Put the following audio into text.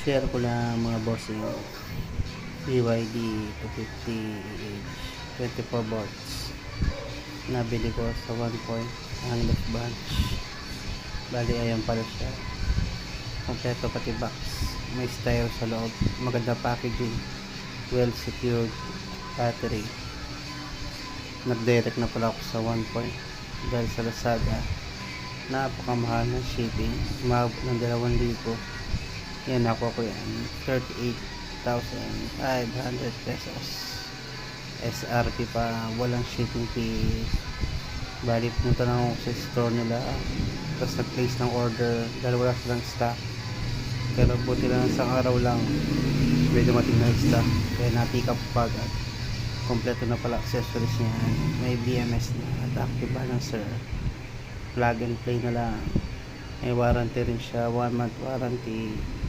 Share ko lang mga bossing BYD 250 24 volts. Nabili ko sa 1 point Anglers branch. Bali ayan pala siya. Kompleto pati box. May styro sa loob. Maganda packaging. Well secured battery. Nag-direct na pala ako sa 1 point dahil sa Lazada napakamahal ng shipping, umabot ng 2,000. Yan, ako yan 38,500 pesos SRP pa, walang shipping fee. Bali pumunta na ako sa store nila, tapos nag-place ng order dahil wala silang stock, pero buti lang isang araw lang may dumating na stock, kaya na-pick up agad. Kompleto na pala accessories niya, may BMS na at active balancer, plug and play na lang. May warranty rin siya, 1 month warranty.